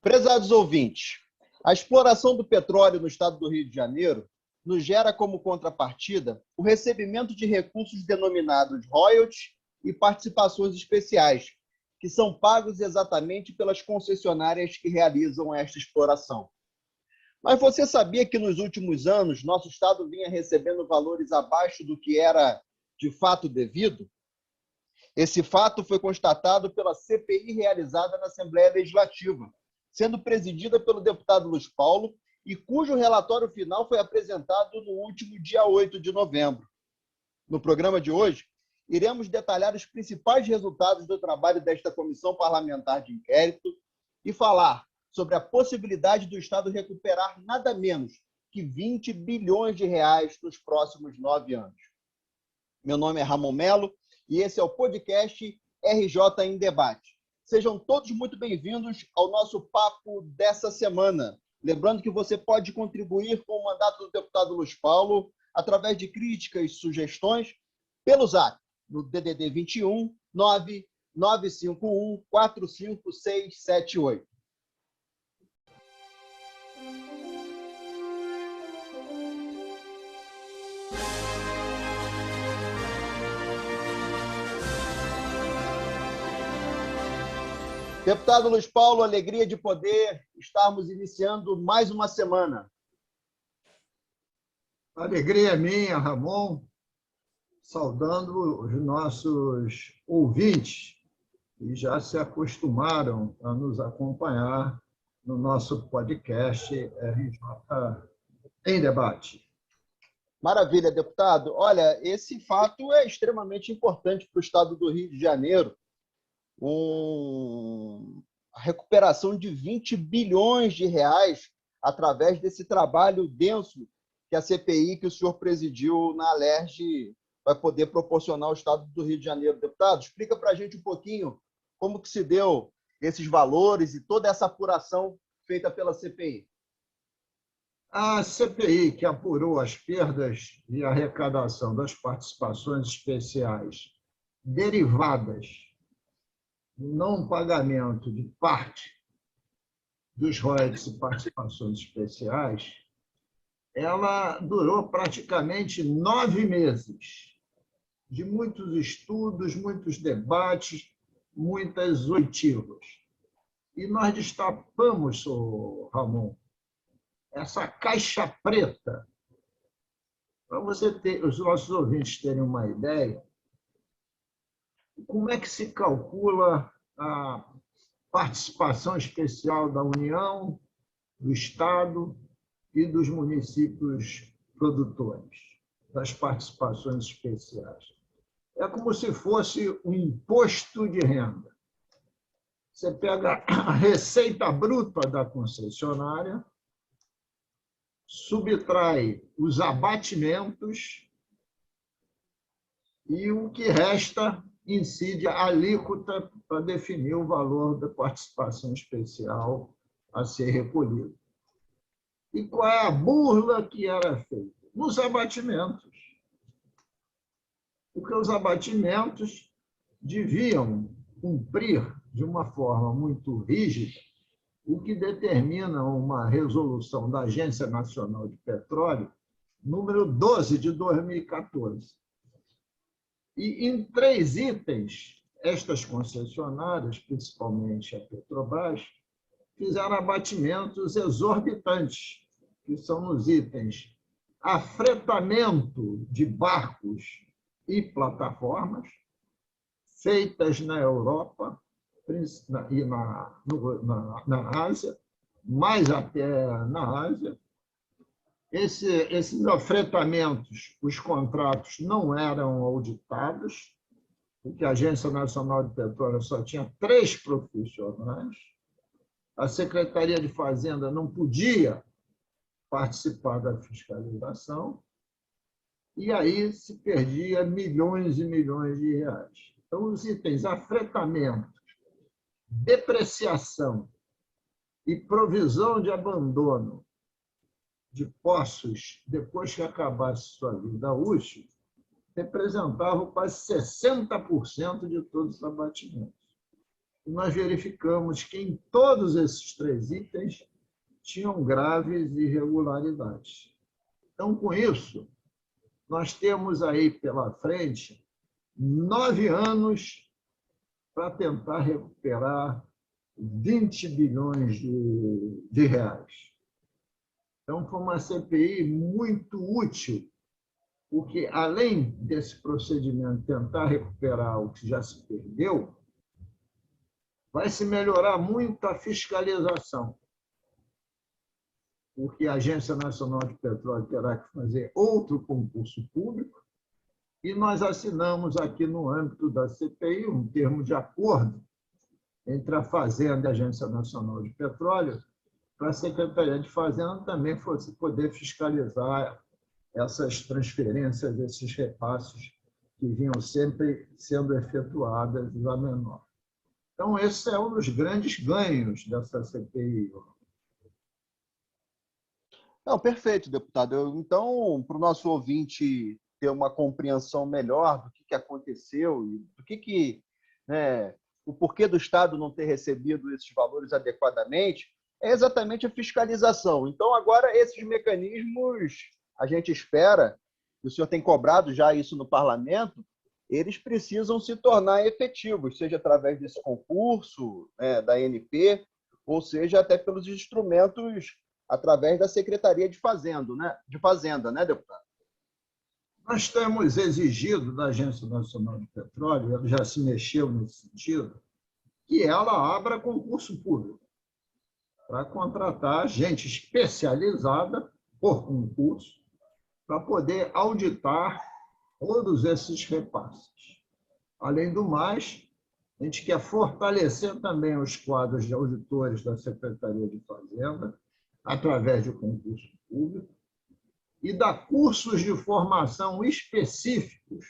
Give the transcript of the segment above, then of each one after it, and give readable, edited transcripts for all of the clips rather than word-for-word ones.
Prezados ouvintes, a exploração do petróleo no estado do Rio de Janeiro nos gera como contrapartida o recebimento de recursos denominados royalties e participações especiais, que são pagos exatamente pelas concessionárias que realizam esta exploração. Mas você sabia que nos últimos anos nosso estado vinha recebendo valores abaixo do que era de fato devido? Esse fato foi constatado pela CPI realizada na Assembleia Legislativa, sendo presidida pelo deputado Luiz Paulo, e cujo relatório final foi apresentado no último dia 8 de novembro. No programa de hoje, iremos detalhar os principais resultados do trabalho desta comissão parlamentar de inquérito e falar sobre a possibilidade do Estado recuperar nada menos que 20 bilhões de reais nos próximos 9 anos. Meu nome é Ramon Melo e esse é o podcast RJ em Debate. Sejam todos muito bem-vindos ao nosso papo dessa semana. Lembrando que você pode contribuir com o mandato do deputado Luiz Paulo através de críticas e sugestões pelo Zap, no DDD 21 995145678. Deputado Luiz Paulo, alegria de poder estarmos iniciando mais uma semana. A alegria é minha, Ramon, saudando os nossos ouvintes que já se acostumaram a nos acompanhar no nosso podcast RJ em Debate. Maravilha, deputado. Olha, esse fato é extremamente importante para o estado do Rio de Janeiro. A recuperação de 20 bilhões de reais através desse trabalho denso que a CPI que o senhor presidiu na Alerj vai poder proporcionar ao estado do Rio de Janeiro. Deputado, explica para a gente um pouquinho como que se deu esses valores e toda essa apuração feita pela CPI. A CPI, que apurou as perdas e arrecadação das participações especiais derivadas do não pagamento de parte dos royalties e participações especiais, ela durou praticamente 9 meses, de muitos estudos, muitos debates, muitas oitivas. E nós destapamos, Ramon, essa caixa preta, para os nossos ouvintes terem uma ideia, como é que se calcula a participação especial da União, do Estado e dos municípios produtores, das participações especiais. É como se fosse um imposto de renda. Você pega a receita bruta da concessionária, subtrai os abatimentos e o que resta incide a alíquota para definir o valor da participação especial a ser recolhido. E qual é a burla que era feita? Nos abatimentos. Porque os abatimentos deviam cumprir de uma forma muito rígida o que determina uma resolução da Agência Nacional de Petróleo, número 12 de 2014. E em 3 itens, estas concessionárias, principalmente a Petrobras, fizeram abatimentos exorbitantes, que são nos itens afretamento de barcos e plataformas, feitas na Europa e na Ásia, mais até na Ásia. Esses afretamentos, os contratos não eram auditados, porque a Agência Nacional de Petróleo só tinha 3 profissionais, a Secretaria de Fazenda não podia participar da fiscalização, e aí se perdia milhões e milhões de reais. Então, os itens afretamento, depreciação e provisão de abandono de poços depois que acabasse sua vida útil, representavam quase 60% de todos os abatimentos. e nós verificamos que em todos esses 3 itens tinham graves irregularidades. Então, com isso, nós temos aí pela frente 9 anos para tentar recuperar 20 bilhões de reais. Então, foi uma CPI muito útil, porque, além desse procedimento tentar recuperar o que já se perdeu, vai se melhorar muito a fiscalização, porque a Agência Nacional de Petróleo terá que fazer outro concurso público, e nós assinamos aqui no âmbito da CPI um termo de acordo entre a Fazenda e a Agência Nacional de Petróleo, para a Secretaria de Fazenda também poder fiscalizar essas transferências, esses repasses que vinham sempre sendo efetuadas a menor. Então, esse é um dos grandes ganhos dessa CPI. Não, perfeito, deputado. Então, para o nosso ouvinte ter uma compreensão melhor do que aconteceu e do né, o porquê do Estado não ter recebido esses valores adequadamente, é exatamente a fiscalização. Então, agora, esses mecanismos, a gente espera, e o senhor tem cobrado já isso no parlamento, eles precisam se tornar efetivos, seja através desse concurso, né, da ANP, ou seja, até pelos instrumentos através da Secretaria de Fazenda, né, deputado? Nós temos exigido da Agência Nacional de Petróleo, ela já se mexeu nesse sentido, que ela abra concurso público para contratar gente especializada por concurso para poder auditar todos esses repasses. Além do mais, a gente quer fortalecer também os quadros de auditores da Secretaria de Fazenda, através de concurso público, e dar cursos de formação específicos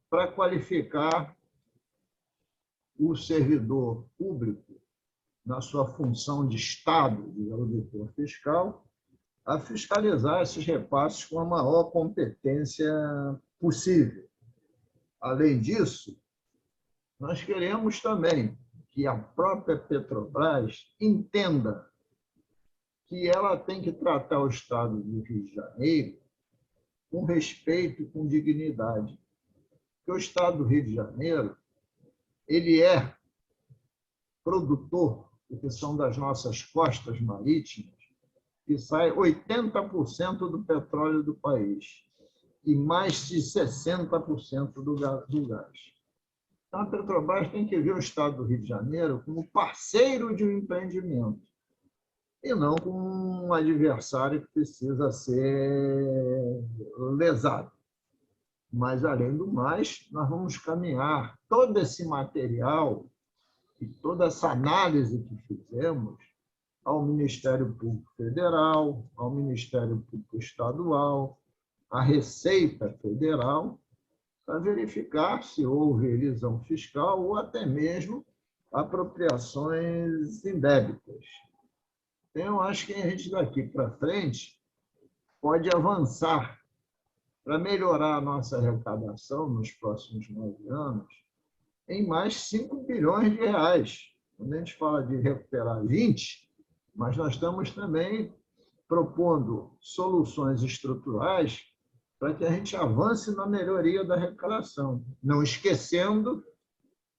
para qualificar o servidor público na sua função de Estado, de auditor fiscal, a fiscalizar esses repasses com a maior competência possível. Além disso, nós queremos também que a própria Petrobras entenda que ela tem que tratar o Estado do Rio de Janeiro com respeito e com dignidade. Porque o Estado do Rio de Janeiro ele é produtor, porque são das nossas costas marítimas, que sai 80% do petróleo do país e mais de 60% do gás. Então, a Petrobras tem que ver o Estado do Rio de Janeiro como parceiro de um empreendimento e não como um adversário que precisa ser lesado. Mas, além do mais, nós vamos caminhar todo esse material e toda essa análise que fizemos ao Ministério Público Federal, ao Ministério Público Estadual, à Receita Federal, para verificar se houve elisão fiscal ou até mesmo apropriações indébitas. Então, eu acho que a gente daqui para frente pode avançar para melhorar a nossa arrecadação nos próximos 9 anos em mais 5 bilhões de reais. Quando a gente fala de recuperar 20, mas nós estamos também propondo soluções estruturais para que a gente avance na melhoria da arrecadação, não esquecendo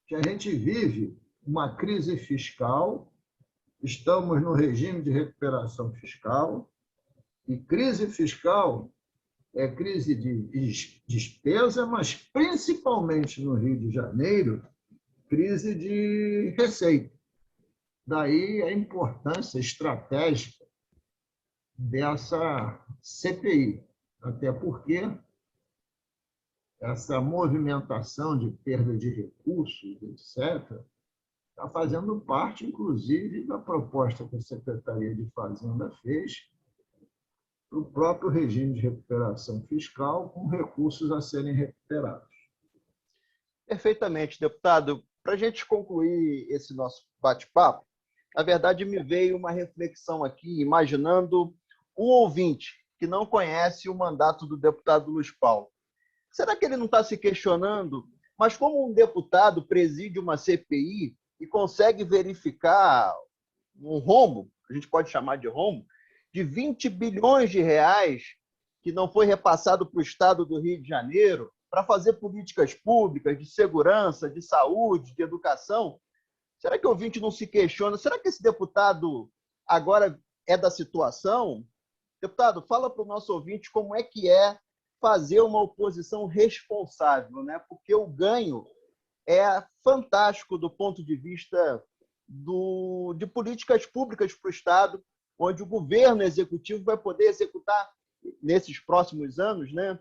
que a gente vive uma crise fiscal, estamos no regime de recuperação fiscal, e crise fiscal é crise de despesa, mas principalmente no Rio de Janeiro, crise de receita. Daí a importância estratégica dessa CPI, até porque essa movimentação de perda de recursos, etc., está fazendo parte, inclusive, da proposta que a Secretaria de Fazenda fez para o próprio regime de recuperação fiscal, com recursos a serem recuperados. Perfeitamente, deputado. Para a gente concluir esse nosso bate-papo, na verdade, me veio uma reflexão aqui, imaginando um ouvinte que não conhece o mandato do deputado Luiz Paulo. Será que ele não está se questionando, mas como um deputado preside uma CPI, e consegue verificar um rombo, a gente pode chamar de rombo, de 20 bilhões de reais que não foi repassado para o Estado do Rio de Janeiro para fazer políticas públicas de segurança, de saúde, de educação. Será que o ouvinte não se questiona? Será que esse deputado agora é da situação? Deputado, fala para o nosso ouvinte como é que é fazer uma oposição responsável, né? Porque o ganho é fantástico do ponto de vista de políticas públicas para o Estado, onde o governo executivo vai poder executar, nesses próximos anos, né,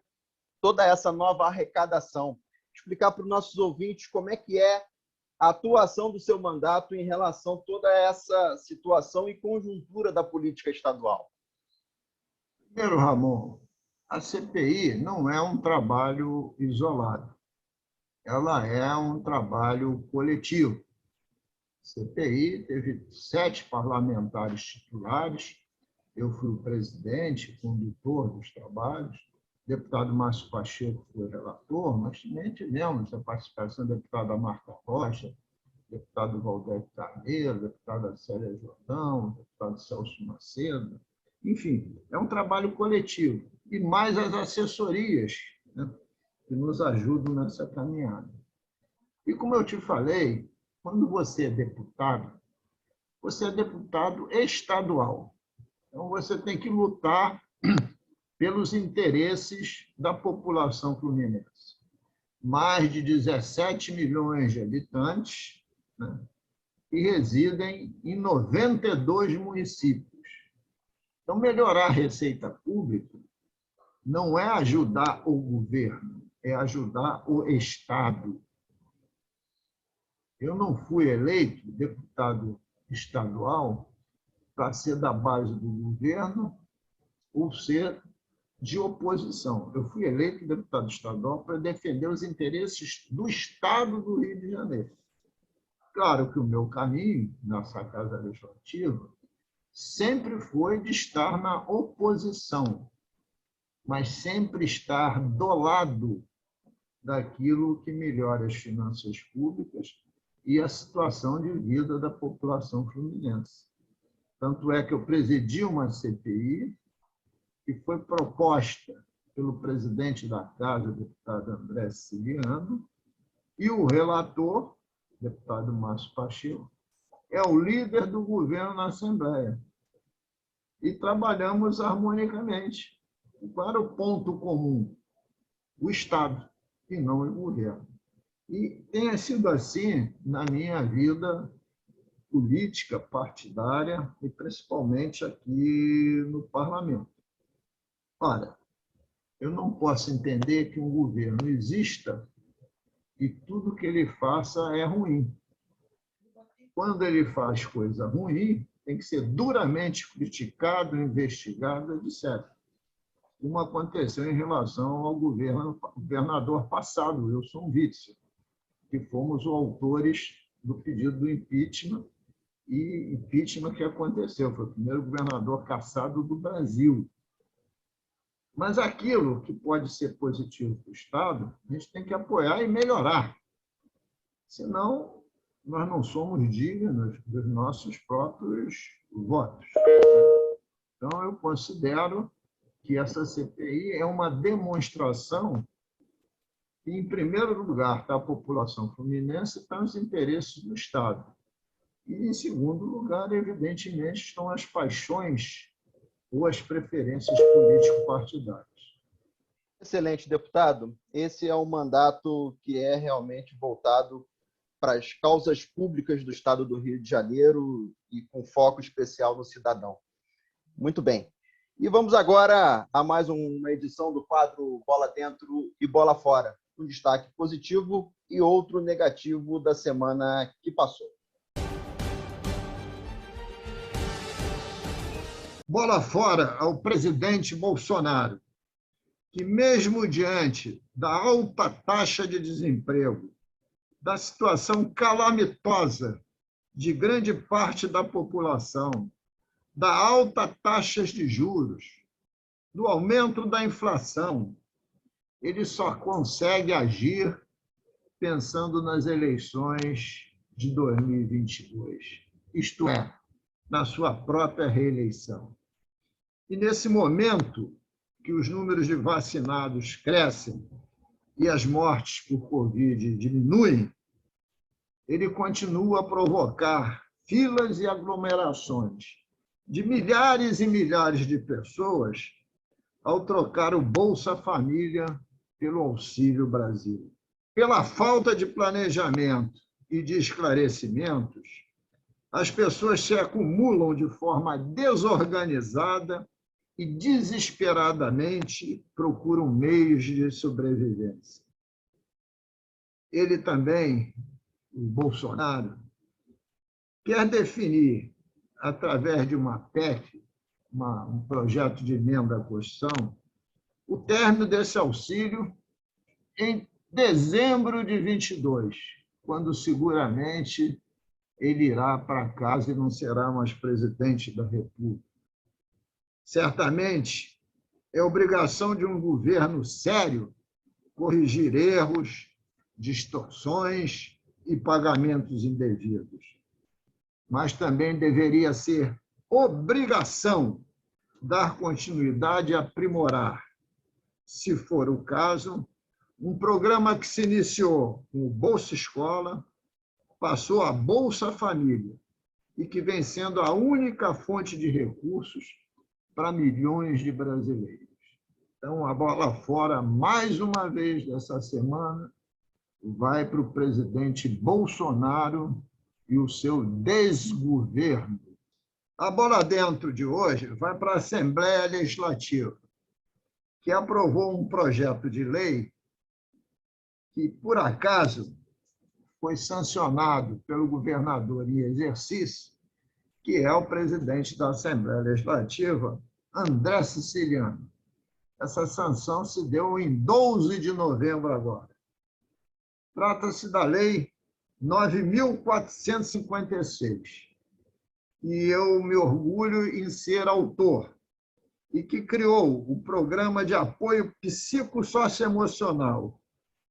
toda essa nova arrecadação. Explicar para os nossos ouvintes como é que é a atuação do seu mandato em relação a toda essa situação e conjuntura da política estadual. Primeiro, Ramon, a CPI não é um trabalho isolado. Ela é um trabalho coletivo. A CPI teve 7 parlamentares titulares, eu fui o presidente, condutor dos trabalhos, o deputado Márcio Pacheco foi o relator, mas também tivemos a participação da deputada Marta Rocha, deputado Valdeir Carneiro, deputada Célia Jordão, deputado Celso Macedo. Enfim, é um trabalho coletivo. E mais as assessorias, né, que nos ajudam nessa caminhada. E como eu te falei, quando você é deputado estadual. Então, você tem que lutar pelos interesses da população fluminense. Mais de 17 milhões de habitantes, né, que residem em 92 municípios. Então, melhorar a receita pública não é ajudar o governo, é ajudar o Estado. Eu não fui eleito deputado estadual para ser da base do governo ou ser de oposição. Eu fui eleito deputado estadual para defender os interesses do Estado do Rio de Janeiro. Claro que o meu caminho nessa Casa Legislativa sempre foi de estar na oposição, mas sempre estar do lado daquilo que melhora as finanças públicas e a situação de vida da população fluminense. Tanto é que eu presidi uma CPI que foi proposta pelo presidente da Casa, o deputado André Siciliano, e o relator, o deputado Márcio Pacheco, é o líder do governo na Assembleia. E trabalhamos harmonicamente. Qual era o ponto comum? O Estado, e não o governo. E tenha sido assim na minha vida política, partidária, e principalmente aqui no parlamento. Ora, eu não posso entender que um governo exista e tudo que ele faça é ruim. Quando ele faz coisa ruim, tem que ser duramente criticado, investigado, etc. Como aconteceu em relação ao governador passado, Wilson Witzel, que fomos os autores do pedido do impeachment, e impeachment que aconteceu, foi o primeiro governador cassado do Brasil. Mas aquilo que pode ser positivo para o Estado, a gente tem que apoiar e melhorar. Senão, nós não somos dignos dos nossos próprios votos. Então, eu considero que essa CPI é uma demonstração que, em primeiro lugar, está a população fluminense, estão os interesses do Estado. E, em segundo lugar, evidentemente, estão as paixões ou as preferências político-partidárias. Excelente, deputado. Esse é um mandato que é realmente voltado para as causas públicas do Estado do Rio de Janeiro e com foco especial no cidadão. Muito bem. E vamos agora a mais uma edição do quadro Bola Dentro e Bola Fora. Um destaque positivo e outro negativo da semana que passou. Bola fora ao presidente Bolsonaro, que mesmo diante da alta taxa de desemprego, da situação calamitosa de grande parte da população, da alta taxa de juros, do aumento da inflação, ele só consegue agir pensando nas eleições de 2022, isto é, na sua própria reeleição. E nesse momento que os números de vacinados crescem e as mortes por Covid diminuem, ele continua a provocar filas e aglomerações de milhares e milhares de pessoas ao trocar o Bolsa Família pelo Auxílio Brasil. Pela falta de planejamento e de esclarecimentos, as pessoas se acumulam de forma desorganizada e desesperadamente procuram meios de sobrevivência. Ele também, o Bolsonaro, quer definir, através de uma PEC, um projeto de emenda à Constituição, o término desse auxílio em dezembro de 22, quando seguramente ele irá para casa e não será mais presidente da República. Certamente, é obrigação de um governo sério corrigir erros, distorções e pagamentos indevidos. Mas também deveria ser obrigação dar continuidade e aprimorar, se for o caso, um programa que se iniciou com o Bolsa Escola, passou a Bolsa Família e que vem sendo a única fonte de recursos para milhões de brasileiros. Então, a bola fora, mais uma vez, dessa semana, vai para o presidente Bolsonaro e o seu desgoverno. A bola dentro de hoje vai para a Assembleia Legislativa, que aprovou um projeto de lei que, por acaso, foi sancionado pelo governador em exercício, que é o presidente da Assembleia Legislativa, André Siciliano. Essa sanção se deu em 12 de novembro agora. Trata-se da Lei 9.456, e eu me orgulho em ser autor, e que criou o Programa de Apoio Psicossocioemocional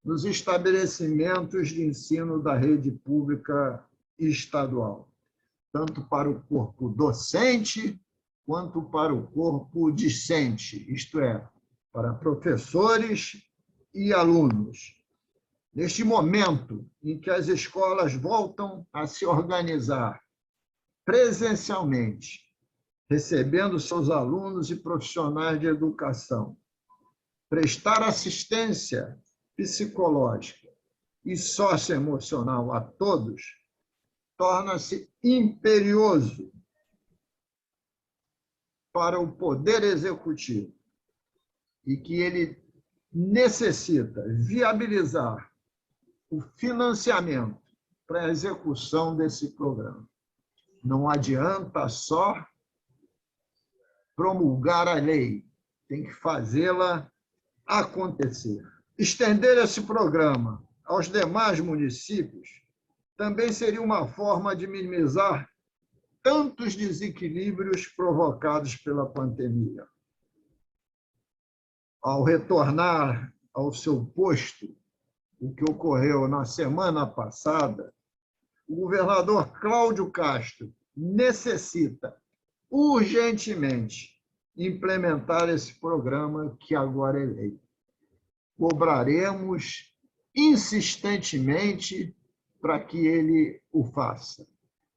nos estabelecimentos de ensino da rede pública e estadual, tanto para o corpo docente quanto para o corpo discente, isto é, para professores e alunos. Neste momento em que as escolas voltam a se organizar presencialmente, recebendo seus alunos e profissionais de educação, prestar assistência psicológica e socioemocional a todos, torna-se imperioso para o Poder Executivo e que ele necessita viabilizar o financiamento para a execução desse programa. Não adianta só promulgar a lei, tem que fazê-la acontecer. Estender esse programa aos demais municípios também seria uma forma de minimizar tantos desequilíbrios provocados pela pandemia. Ao retornar ao seu posto, o que ocorreu na semana passada, o governador Cláudio Castro necessita urgentemente implementar esse programa que agora é lei. Cobraremos insistentemente para que ele o faça.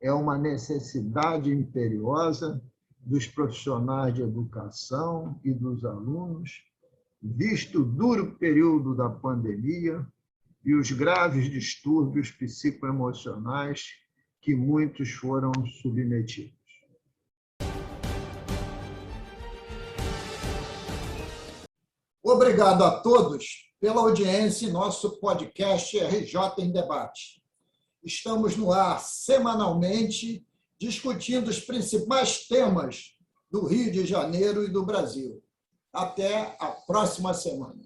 É uma necessidade imperiosa dos profissionais de educação e dos alunos, visto o duro período da pandemia e os graves distúrbios psicoemocionais que muitos foram submetidos. Obrigado a todos pela audiência em nosso podcast RJ em Debate. Estamos no ar semanalmente discutindo os principais temas do Rio de Janeiro e do Brasil. Até a próxima semana.